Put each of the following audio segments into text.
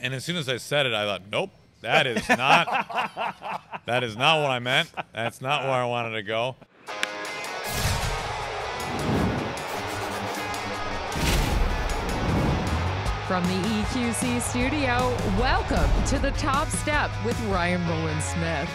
And as soon as I said it, I thought, nope, that is not what I meant. That's not where I wanted to go. From the EQC studio, welcome to The Top Step with Rowland-Smith.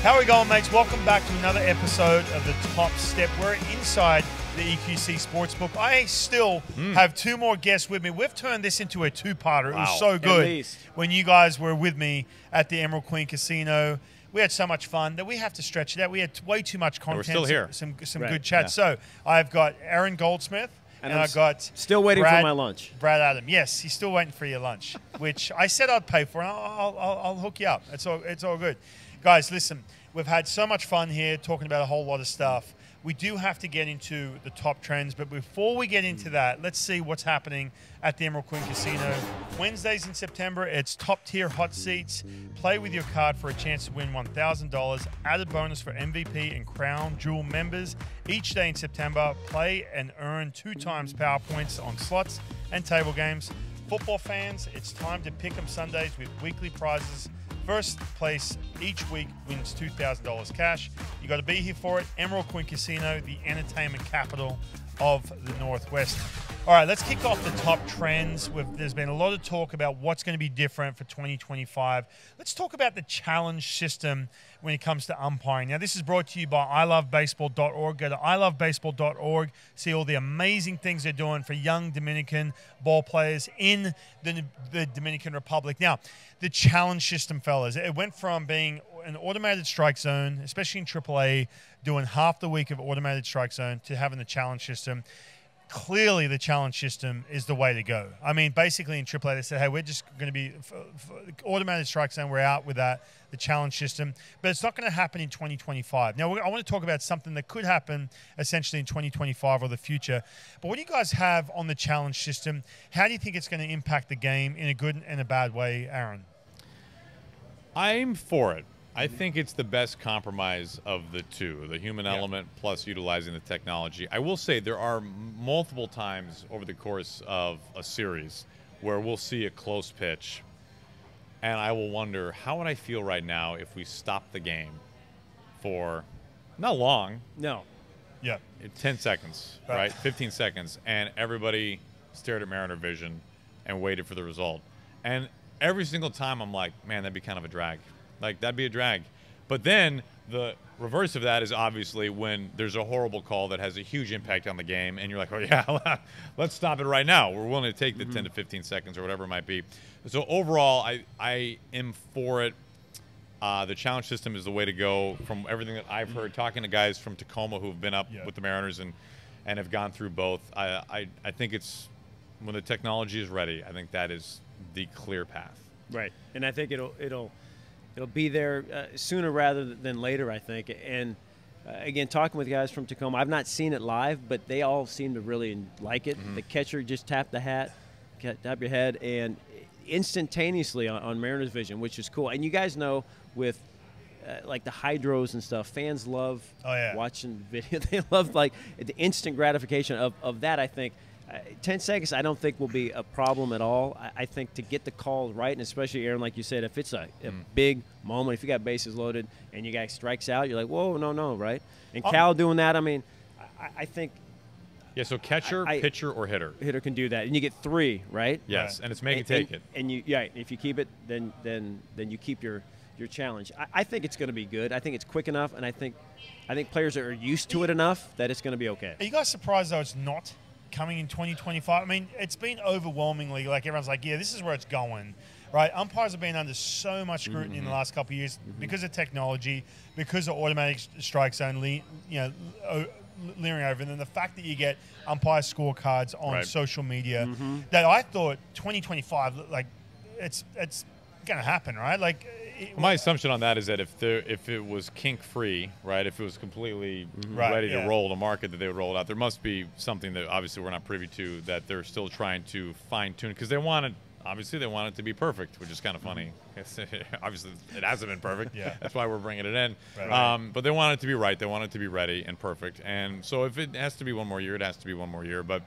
How are we going, mates? Welcome back to another episode of The Top Step. We're inside the EQC Sports Booth. I still have two more guests with me. We've turned this into a two-parter. It was so good when you guys were with me at the Emerald Queen Casino. We had so much fun that we have to stretch it out. We had way too much content. We're still here. Some good chat. Yeah. So I've got Aaron Goldsmith. And I got still waiting for my lunch. Brad Adam. Yes, he's still waiting for your lunch, which I said I'd pay for. And I'll hook you up. It's all good. Guys, listen, we've had so much fun here talking about a whole lot of stuff. We do have to get into the top trends, but before we get into that, let's see what's happening at the Emerald Queen Casino. Wednesdays in September, it's top-tier hot seats. Play with your card for a chance to win $1,000. Added bonus for MVP and Crown Jewel members. Each day in September, play and earn 2 times power points on slots and table games. Football fans, it's time to pick 'em Sundays with weekly prizes. First place each week wins $2,000 cash. You got to be here for it. Emerald Queen Casino, the entertainment capital of the Northwest. All right, let's kick off the top trends. There's been a lot of talk about what's going to be different for 2025. Let's talk about the challenge system when it comes to umpiring. Now, this is brought to you by ilovebaseball.org. Go to ilovebaseball.org, see all the amazing things they're doing for young Dominican ball players in the Dominican Republic. Now, the challenge system, fellas, it went from being an automated strike zone, especially in AAA, doing half the week of automated strike zone, to having the challenge system. Clearly, the challenge system is the way to go. I mean, basically in AAA, they said, hey, we're just going to be automated strike zone. We're out with that, the challenge system. But it's not going to happen in 2025. Now, I want to talk about something that could happen essentially in 2025 or the future. But what do you guys have on the challenge system? How do you think it's going to impact the game in a good and a bad way, Aaron? I'm for it. I think it's the best compromise of the two, the human element plus utilizing the technology. I will say there are multiple times over the course of a series where we'll see a close pitch, and I will wonder, how would I feel right now if we stopped the game for not long. No. Yeah. 10 seconds, right? 15 seconds, and everybody stared at Mariner Vision and waited for the result. And every single time I'm like, man, that'd be kind of a drag. Like, that'd be a drag. But then the reverse of that is obviously when there's a horrible call that has a huge impact on the game, and you're like, oh, yeah, let's stop it right now. We're willing to take the 10 to 15 seconds or whatever it might be. So overall, I am for it. The challenge system is the way to go from everything that I've heard, talking to guys from Tacoma who've been up with the Mariners and have gone through both. I think it's, when the technology is ready, I think that is the clear path. Right. And I think it'll be there sooner rather than later, I think. And again, talking with guys from Tacoma, I've not seen it live, but they all seem to really like it. The catcher just tapped the hat, tap your head, and instantaneously on Mariners Vision, which is cool. And you guys know with like the hydros and stuff, fans love watching video. They love like the instant gratification of that. I think 10 seconds I don't think will be a problem at all. I think to get the call right, and especially, Aaron, like you said, if it's a big moment, if you got bases loaded and your guy strikes out, you're like, whoa, no, right? And Cal doing that, I mean, I think. Yeah, so catcher, pitcher, or hitter. Hitter can do that, and you get 3, right? Yes, and it's make it, take it. And if you keep it, then you keep your challenge. I think it's going to be good. I think it's quick enough, and I think players are used to it enough that it's going to be okay. Are you guys surprised though it's not coming in 2025? I mean, it's been overwhelmingly like everyone's like, yeah, this is where it's going, right? Umpires have been under so much scrutiny in the last couple of years because of technology, because of automatic strike zone, leering over, and then the fact that you get umpire scorecards on social media, that I thought 2025, like, it's going to happen, right? Like, my assumption on that is that if it was kink-free, right, if it was completely ready to roll to market, that they would roll it out. There must be something that obviously we're not privy to that they're still trying to fine-tune, because they want it to be perfect, which is kind of funny. Obviously, it hasn't been perfect. That's why we're bringing it in. But they want it to be right. They want it to be ready and perfect. And so if it has to be one more year, it has to be one more year. But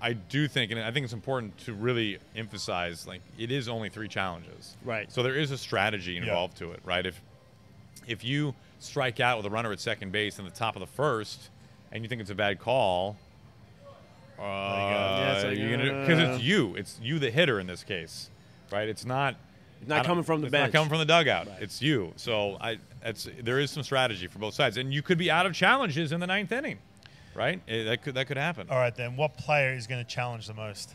I do think, and I think it's important to really emphasize, like, it is only 3 challenges. Right. So there is a strategy involved to it, right? If you strike out with a runner at second base in the top of the first, and you think it's a bad call, because it's you, the hitter in this case, right? It's not coming from the bench. It's not coming from the dugout. Right. It's you. So there is some strategy for both sides, and you could be out of challenges in the 9th inning, right? That could happen. All right, then. What player is going to challenge the most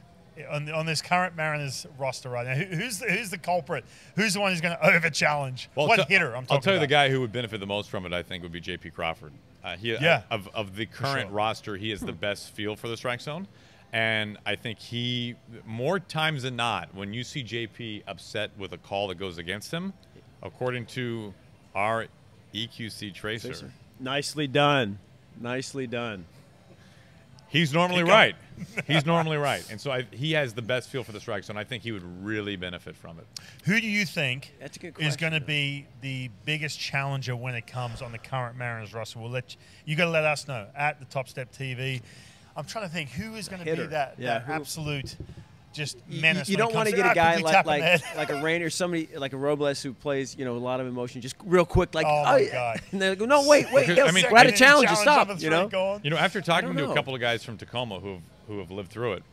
on this current Mariners roster right now? Who's the culprit? Who's the one who's going to over challenge? Well, what hitter? I'll tell you the guy who would benefit the most from it, I think, would be J.P. Crawford. Of the current roster, he has the best feel for the strike zone. And I think he, more times than not, when you see JP upset with a call that goes against him, according to our EQC tracer. Nicely done. Nicely done. He's normally right. He's normally right. And so he has the best feel for the strike zone. I think he would really benefit from it. Who do you think is going to though. be the biggest challenger when it comes on the current Mariners roster? You got to let us know at the Top Step TV. I'm trying to think who is going to be that absolute just menace. You don't want to get a guy like a Rainer, somebody like a Robles who plays, a lot of emotion, just real quick, like, oh my God. And they go, no, wait, Because, I mean, we're at a challenge to stop, after talking to a couple of guys from Tacoma who have lived through it,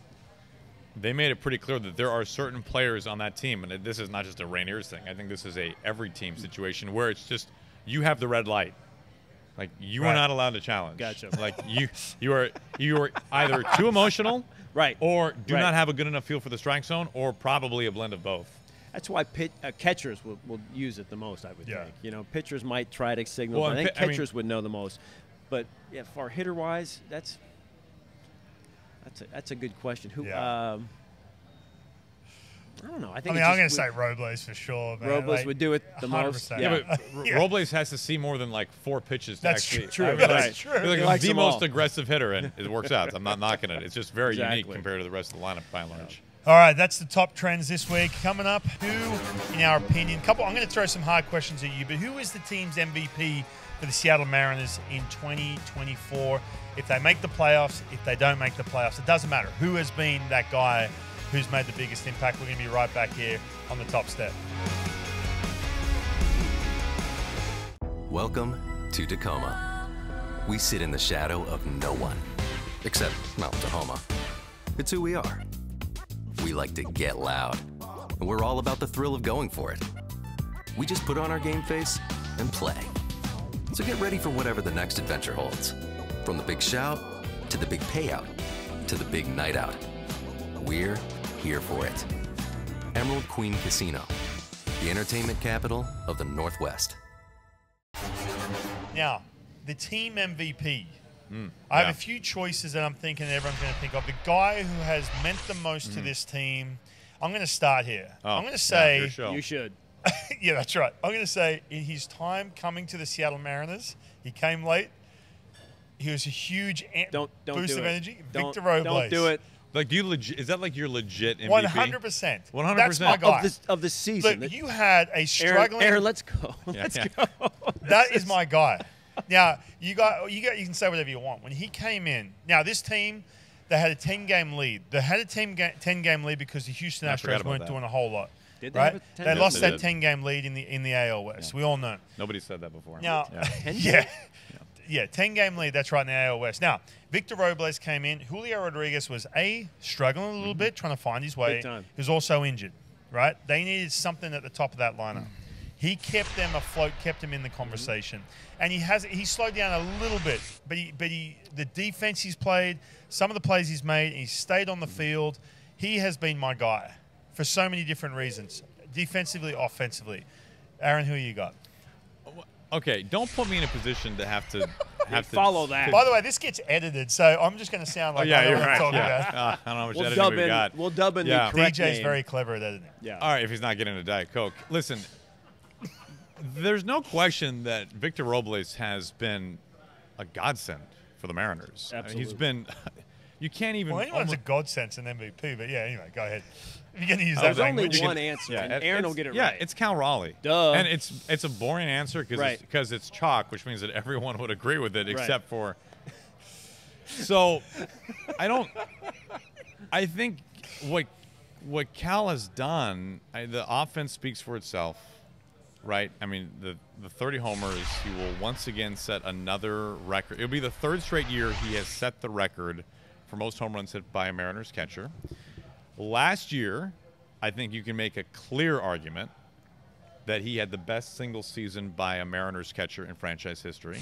they made it pretty clear that there are certain players on that team, and this is not just a Rainier's thing. I think this is a every team situation where it's just you have the red light. Like, you are not allowed to challenge. Gotcha. Like, you are either too emotional, right, or do not have a good enough feel for the strike zone, or probably a blend of both. That's why catchers will use it the most, I would think. Pitchers might try to signal, but I think catchers would know the most. But for hitter-wise, that's a good question. Who? I don't know. I'm going to say Robles for sure. Man. Robles would do it the 100%. most. Yeah, but Robles has to see more than like 4 pitches to actually. True. That's true. He's like the most aggressive hitter, and it works out. I'm not knocking it. It's just very unique Exactly. compared to the rest of the lineup by and large. All right, that's the top trends this week. Coming up, who, in our opinion, I'm going to throw some hard questions at you, but who is the team's MVP for the Seattle Mariners in 2024? If they make the playoffs, if they don't make the playoffs, it doesn't matter. Who has been that guy who's made the biggest impact? We're going to be right back here on the Top Step. Welcome to Tacoma. We sit in the shadow of no one, except, Tacoma. It's who we are. We like to get loud, and we're all about the thrill of going for it. We just put on our game face and play. So get ready for whatever the next adventure holds. From the big shout, to the big payout, to the big night out. We're here for it. Emerald Queen Casino, the entertainment capital of the Northwest. Now, the team MVP. I have a few choices that I'm thinking everyone's going to think of. The guy who has meant the most to this team. I'm going to start here. I'm going to say You should. yeah, that's right. I'm going to say in his time coming to the Seattle Mariners, he came late. He was a huge boost of energy. Victor Robles. Don't do it. Like, is that like your legit MVP? 100%. 100%. That's my guy. Of the season. Look, you had a struggling. Aaron, let's go. Let's go. That is my guy. Now, you can say whatever you want. When he came in, now this team, they had a 10-game lead. They had a 10-game lead because the Houston Astros weren't doing a whole lot. Did they right? have a 10? They lost They that did. 10-game lead in the AL West. We all know. Nobody said that before. Now, 10-game lead. That's right in the AL West. Now, Victor Robles came in. Julio Rodriguez was struggling a little bit, trying to find his way. Big time. He was also injured, right? They needed something at the top of that lineup. He kept them afloat, kept them in the conversation, and he slowed down a little bit. But the defense he's played, some of the plays he's made, he stayed on the field. He has been my guy for so many different reasons, defensively, offensively. Aaron, who you got? Okay, don't put me in a position to have to follow that. By the way, this gets edited, so I'm just going to sound like I know what I'm talking about. I don't know how much editing we've got. We'll dub in the correct DJ's name. very clever at editing. Yeah. All right, if he's not getting a Diet Coke. Listen, there's no question that Victor Robles has been a godsend for the Mariners. Absolutely. He's been – you can't even – Well, anyone's a godsend in MVP, but yeah, anyway, go ahead. If you're going to use There's that only language. one answer, and Aaron will get it right. Yeah, it's Cal Raleigh. Duh. And it's a boring answer because it's chalk, which means that everyone would agree with it except for – So I don't I think what Cal has done, the offense speaks for itself, right? I mean, the 30 homers, he will once again set another record. It'll be the third straight year he has set the record for most home runs hit by a Mariners catcher. Last year, I think you can make a clear argument that he had the best single season by a Mariners catcher in franchise history.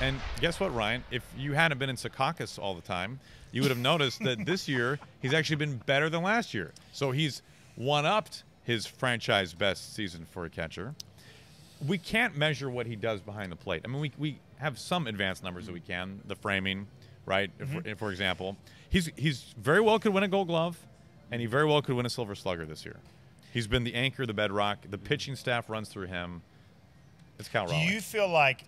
And guess what, Ryan? If you hadn't been in Secaucus all the time, you would have noticed that this year he's actually been better than last year. So he's one-upped his franchise best season for a catcher. We can't measure what he does behind the plate. I mean, we have some advanced numbers that we can. The framing, right, for example. He's very well could win a Gold Glove, and he very well could win a Silver Slugger this year. He's been the anchor, the bedrock. The pitching staff runs through him. It's Cal Raleigh. Do you feel like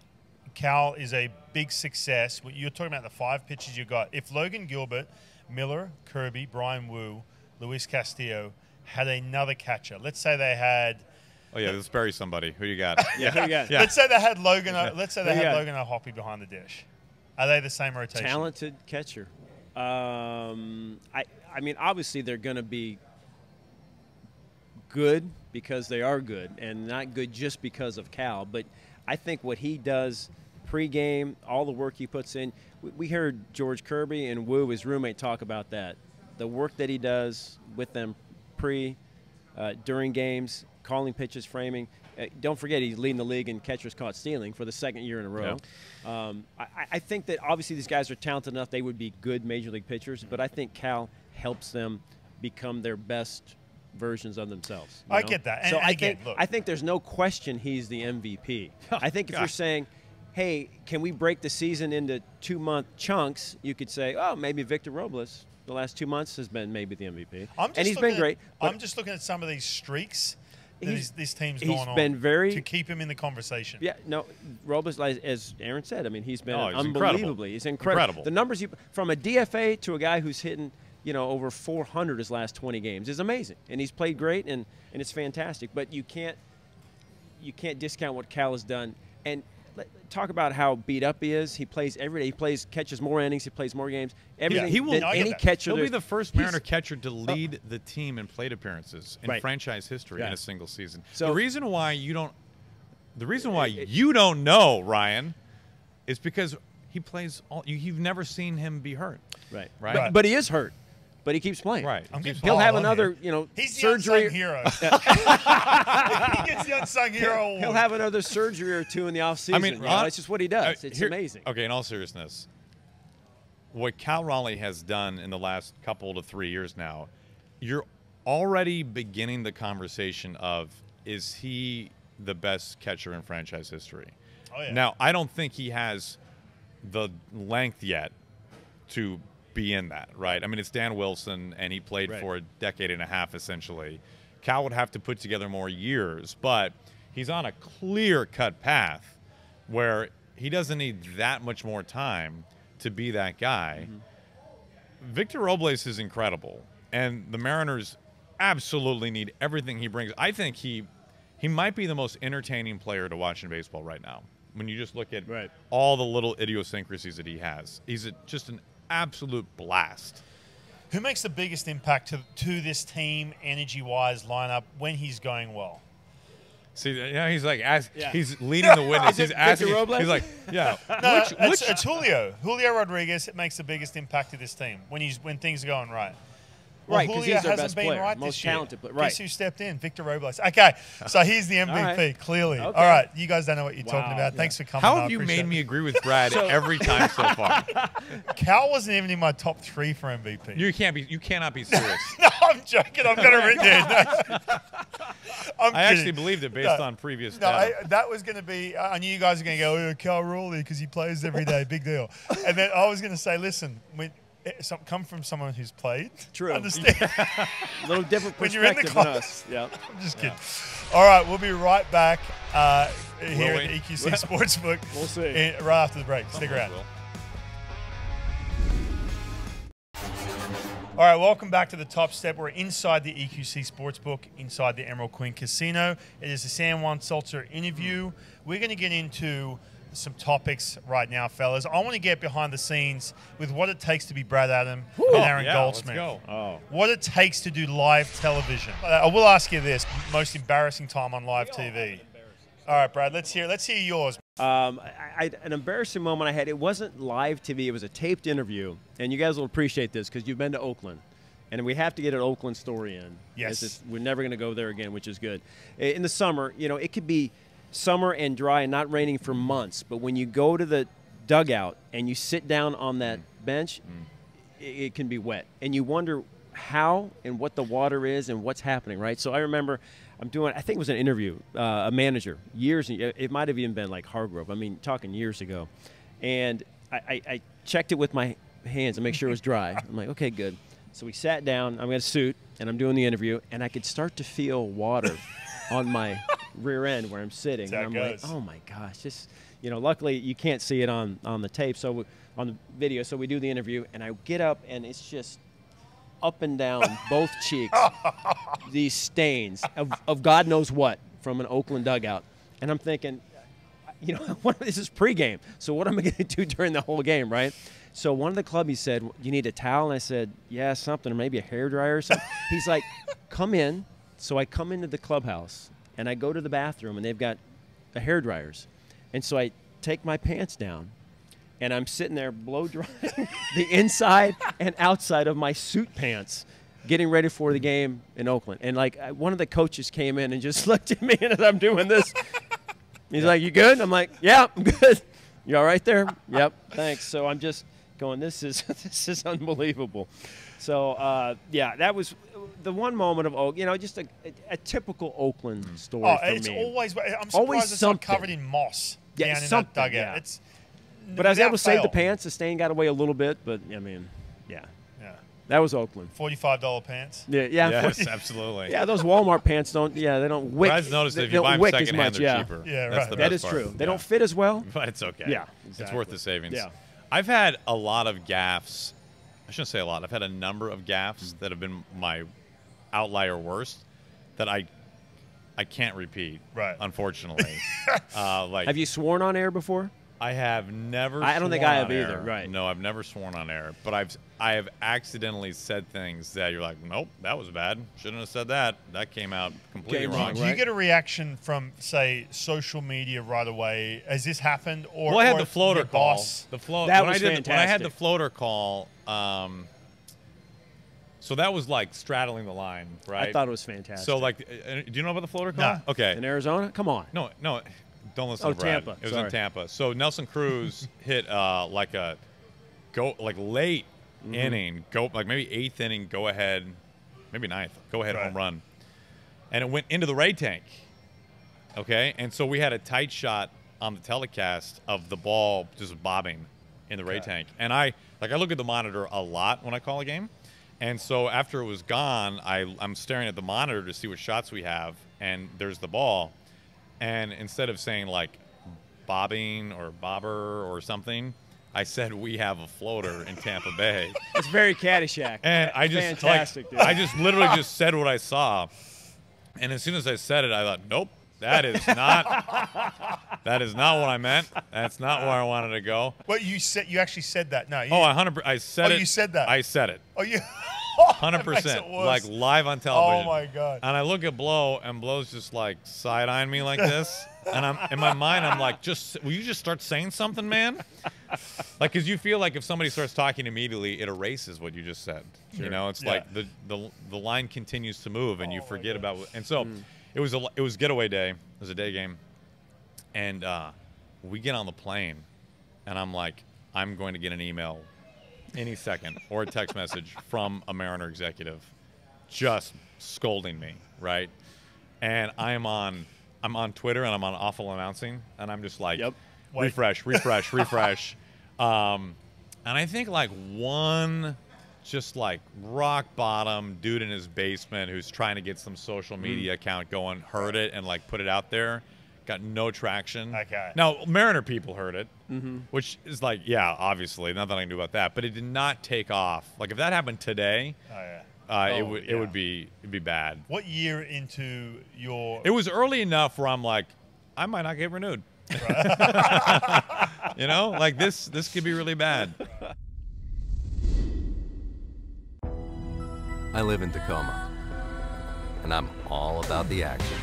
Cal is a big success? You're talking about the 5 pitchers you got. If Logan Gilbert, Miller, Kirby, Brian Wu, Luis Castillo had another catcher, let's say they had. Oh yeah, let's bury somebody. Who you got? Yeah, who you got? Let's say they had Logan. Let's say they had Logan O'Hoppe behind the dish. Are they the same rotation? Talented catcher. I mean, obviously they're going to be good because they are good, and not good just because of Cal. But I think what he does pregame, all the work he puts in. We heard George Kirby and Wu, his roommate, talk about that. The work that he does with them during games, calling pitches, framing. Don't forget he's leading the league in catchers caught stealing for the 2nd year in a row. Yeah. I think that obviously these guys are talented enough they would be good major league pitchers, but I think Cal helps them become their best versions of themselves. I get that. And so look. I think there's no question he's the MVP. I think if you're saying, hey, can we break the season into 2-month chunks, you could say, oh, maybe Victor Robles the last 2 months has been maybe the MVP. And he's been great. I'm just looking at some of these streaks that this team's he's gone on been very, to keep him in the conversation. Yeah, no, Robles, as Aaron said, I mean, he's been unbelievably. He's incredible. The numbers, from a DFA to a guy who's hitting over 400 his last 20 games is amazing. And he's played great, and it's fantastic. But you can't discount what Cal has done. And talk about how beat up he is. He plays every day. He catches more innings. He plays more games. Everything. He will. Any catcher. He'll be the first Mariner catcher to lead the team in plate appearances in franchise history in a single season. So the reason why you don't know, Ryan, is because he plays. You've never seen him be hurt. Right. But he is hurt. But he keeps playing. Right. He'll have another, he's surgery. The unsung hero. He gets the unsung hero award. He'll have another surgery or two in the offseason. I mean, it's just what he does. It's amazing. Okay, in all seriousness, what Cal Raleigh has done in the last couple to 3 years now, you're already beginning the conversation of, is he the best catcher in franchise history? Oh, yeah. Now, I don't think he has the length yet to be in that, right? I mean, it's Dan Wilson, and he played for a decade and a half, essentially. Cal would have to put together more years, but he's on a clear-cut path where he doesn't need that much more time to be that guy. Victor Robles is incredible, and the Mariners absolutely need everything he brings. I think he might be the most entertaining player to watch in baseball right now. When you just look at all the little idiosyncrasies that he has, he's just an absolute blast. Who makes the biggest impact to this team, energy-wise, lineup when he's going well? See, he's like, he's leading the witness. He's asking. He's like, No, it's Julio. Julio Rodriguez makes the biggest impact to this team when things are going right. Well, right, because Julio he's their hasn't best been player, right most this year. talented player. Guess who stepped in? Victor Robles. Okay, so he's the MVP, clearly. Okay. All right, you guys don't know what you're talking about. Thanks for coming. How have you made me agree with Brad every time so far? Cal wasn't even in my top 3 for MVP. You cannot be serious. No, I'm joking. I've got it written down. I actually believed it based on previous data. That was going to be, I knew you guys were going to go, oh, Cal Raleigh, because he plays every day, big deal. And then I was going to say, listen, come from someone who's played. True. Understand? A little different when you're in the perspective than class. us. Yeah. I'm just kidding. All right, we'll be right back here at the EQC Sports Book. We'll see. Right after the break. Stick around. All right, welcome back to the Top Step. We're inside the EQC Sportsbook, inside the Emerald Queen Casino. It is the San Juan Seltzer interview. We're going to get into some topics right now, fellas. I want to get behind the scenes with what it takes to be Brad Adam and Aaron Goldsmith. Let's go. Oh. What it takes to do live television. I will ask you this: most embarrassing time on live TV. All right, Brad. Let's hear yours. An embarrassing moment I had. It wasn't live TV. It was a taped interview, and you guys will appreciate this because you've been to Oakland, and we have to get an Oakland story in. Yes. We're never going to go there again, which is good. In the summer, it could be summer and dry and not raining for months, but when you go to the dugout and you sit down on that bench, it can be wet, and you wonder how and what the water is and what's happening, right? So I remember I think it was an interview, a manager, it might have even been like Hargrove, talking years ago, and I checked it with my hands to make sure it was dry. I'm like, okay, good. So we sat down, I'm in a suit, and I'm doing the interview, and I could start to feel water on my rear end where I'm sitting. And I'm like, oh my gosh, luckily you can't see it on the tape, on the video. So we do the interview, and I get up, and it's just up and down both cheeks, these stains of God knows what from an Oakland dugout. And I'm thinking, this is pregame, so what am I going to do during the whole game, right? So one of the clubbies said, you need a towel? And I said, yeah, something, or maybe a hairdryer or something. He's like, come in. So I come into the clubhouse, and I go to the bathroom, and they've got the hairdryers. And so I take my pants down, and I'm sitting there blow drying the inside and outside of my suit pants, getting ready for the game in Oakland. And one of the coaches came in and just looked at me as I'm doing this. He's like, you good? I'm like, yeah, I'm good. You all right there? Yep, thanks. So I'm just going, this is unbelievable. So, that was the one moment of, just a typical Oakland story for it's me. always, I'm surprised Always it's something. not covered in moss down in that dugout. Yeah. But I was able to save the pants. The stain got away a little bit, but, that was Oakland. $45 pants. Yeah. Yes, absolutely. Yeah, those Walmart pants they don't wick. Brad's noticed that if you buy them secondhand, they're cheaper. Yeah, That's right. the That best is part. true. They don't fit as well. But it's okay. Yeah, It's exactly. worth the savings. Yeah. I've had a lot of gaffes. I shouldn't say a lot. I've had a number of gaffes that have been my outlier worst that I can't repeat. Right. Unfortunately. Have you sworn on air before? I have never. I don't think sworn I have on either, air. right. No, I've never sworn on air, but I have accidentally said things that you're like, nope, that was bad. Shouldn't have said that. That came out completely wrong. Do you get a reaction from, say, social media right away? Has this happened? Well, I had the floater your call. boss? The float. That when was when I had fantastic. the floater call, so that was like straddling the line, right? I thought it was fantastic. So do you know about the floater call? No. Okay. in Arizona? Come on. No, don't listen to Brad. Tampa. It was Sorry. in Tampa. So Nelson Cruz hit late inning, maybe 8th inning, go ahead, maybe 9th, go ahead home run. And it went into the Ray tank. Okay? And so we had a tight shot on the telecast of the ball just bobbing in the Ray tank. And I look at the monitor a lot when I call a game. And so after it was gone, I'm staring at the monitor to see what shots we have, and there's the ball. And instead of saying bobbing or bobber or something, I said we have a floater in Tampa Bay. It's very Caddyshack. And I just fantastic, dude. I just literally just said what I saw. And as soon as I said it, I thought, nope, that is not what I meant. That's not where I wanted to go. Well, you actually said that. No. 100%. I said it. You said that. I said it. Oh, you. 100%, live on television. Oh my God! And I look at Blow, and Blow's just side-eyeing me like this, and I'm in my mind, I'm like, will you just start saying something, man? Because you feel like if somebody starts talking immediately, it erases what you just said. Sure. It's like the line continues to move, and you forget about. And so, it was getaway day. It was a day game, and we get on the plane, and I'm like, I'm going to get an email any second or a text message from a Mariner executive just scolding me, right? And I'm on Twitter, and I'm on Awful Announcing, and I'm just like, refresh. And I think one just rock bottom dude in his basement who's trying to get some social media account going heard it and put it out there. Got no traction. Okay. Now, Mariner people heard it, which is obviously, nothing I can do about that. But it did not take off. If that happened today, it would be bad. What year into your? It was early enough where I'm like, I might not get renewed. You know, like this could be really bad. I live in Tacoma, and I'm all about the action.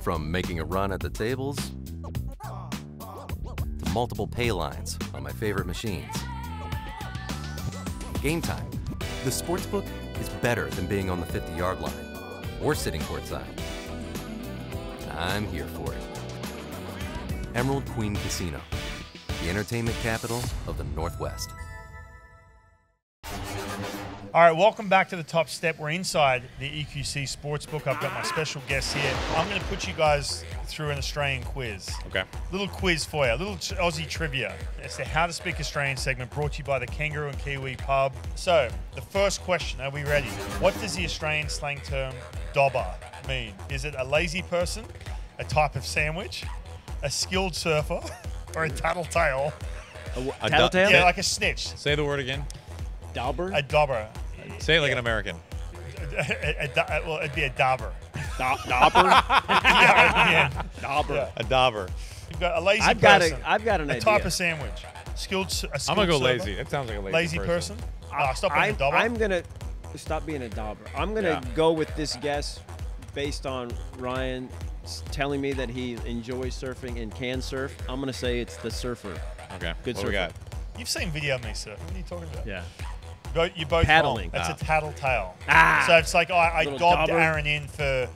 From making a run at the tables to multiple pay lines on my favorite machines. Game time. The sportsbook is better than being on the 50-yard line or sitting courtside. And I'm here for it. Emerald Queen Casino, the entertainment capital of the Northwest. All right, welcome back to the Top Step. We're inside the EQC Sports Book. I've got my special guests here. I'm going to put you guys through an Australian quiz. Okay. Little quiz for you, a little Aussie trivia. It's the How to Speak Australian segment brought to you by the Kangaroo and Kiwi pub. So, the first question, are we ready? What does the Australian slang term dobber mean? Is it a lazy person, a type of sandwich, a skilled surfer, or a tattletale? A Tattletale? Yeah, like a snitch. Say the word again. Dauber? A dobber. Say it like an American. Well, it'd be a dobber. Dauber? Yeah. Dauber. Yeah. A dauber. You've got a lazy I've got person. an a idea. type of sandwich. A skilled I'm gonna go server. lazy. It sounds like a Lazy person. Stop being a dobber. I'm gonna stop being a dauber. I'm gonna go with this guess based on Ryan telling me that he enjoys surfing and can surf. I'm gonna say it's the surfer. Okay. Good what we surfer. got? You've seen video of me surfing. What are you talking about? Yeah. You're both Paddling. wrong. That's a tattletale. Ah. So it's like I Little dobbed dobber. Aaron in for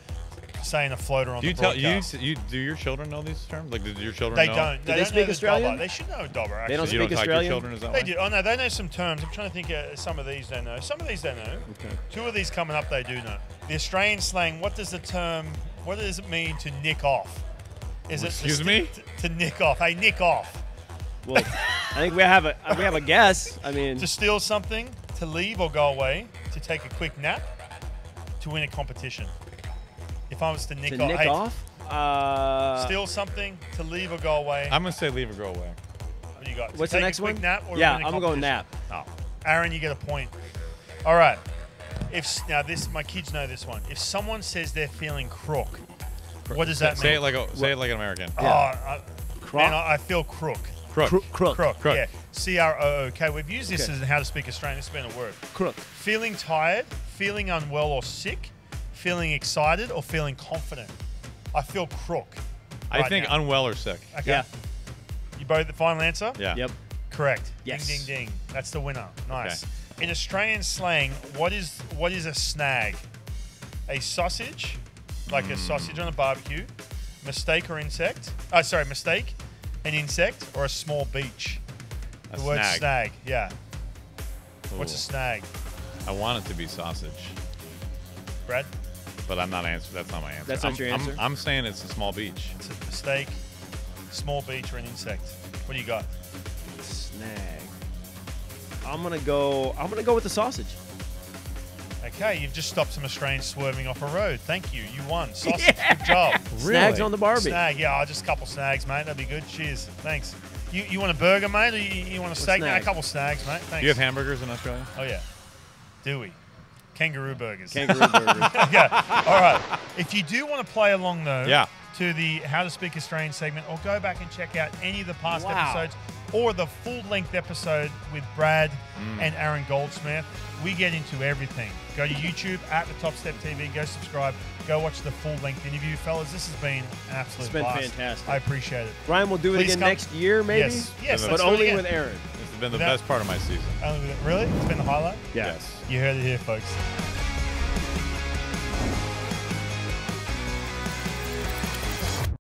saying a floater on Do you the tell broadcast. do your children know these terms? Like, did your children They know? don't. they don't speak know the Australian? dobber. They should know dobber. Actually. They don't So you don't speak talk to Australian? your children is that They way? do. Oh no, they know some terms. I'm trying to think of some of these they know. Some of these they know. Okay. Two of these coming up they do know. The Australian slang. What does it mean to nick off? Is it Excuse me? to nick off? Hey, nick off. Well, I think we have a guess. I mean, To steal something, to leave or go away, to take a quick nap, to win a competition. If I was to nick to off, nick hey, off. steal something, to leave or go away. I'm gonna say leave or go away. What do you got? To What's the take next a quick one? Nap or Yeah, win a I'm going competition? nap. Oh. Aaron, you get a point. All right. My kids know this one. If someone says they're feeling crook, what does that Say mean? it like an American. Man, I feel crook. Crook. Crook. Crook. Crook. Yeah. CROOK. We've used this Okay. as how to speak Australian. This has been a word. Crook. Feeling tired, feeling unwell or sick, feeling excited, or feeling confident. I feel crook. I right think now. unwell or sick. Okay. Yeah. You both the final answer? Yeah. Yep. Correct. Yes. Ding, ding, ding. That's the winner. Nice. In Australian slang, what is a snag? A sausage, like a sausage on a barbecue. Mistake or insect? Mistake, an insect, or a small beach. The word snag. Yeah. What's a Ooh. snag? I want it to be sausage, Brad? but I'm not answering. That's not my answer. That's not your answer? I'm saying it's a small beach. It's a mistake, small beach, or an insect. What do you got? Snag. I'm gonna go with the sausage. Okay, you've just stopped some Australians swerving off a road. Thank you. You won. Sausage. Good job. Snags on the Barbie. Snag. Yeah, just a couple snags, mate. That'd be good. Cheers. Thanks. You want a burger, mate, or you want a steak? No, a snag? couple snags, mate. Thanks. Do you have hamburgers in Australia? Oh, yeah. Do we? Kangaroo burgers. Kangaroo burger. Yeah. All right. If you do want to play along, though, Yeah. to the How to Speak Australian segment, or go back and check out any of the past Wow. episodes, or the full-length episode with Brad and Aaron Goldsmith, we get into everything. Go to YouTube at the Top Step TV. Go subscribe. Go watch the full-length interview, fellas. This has been an absolute It's been blast. fantastic. I appreciate it. Ryan, we'll do it Please again come. next year, maybe. Yes. Yeah, Yes. but let's But do it only again. with Aaron. It's been the That- best part of my season. Really? It's been the highlight? Yeah. Yes. You heard it here, folks.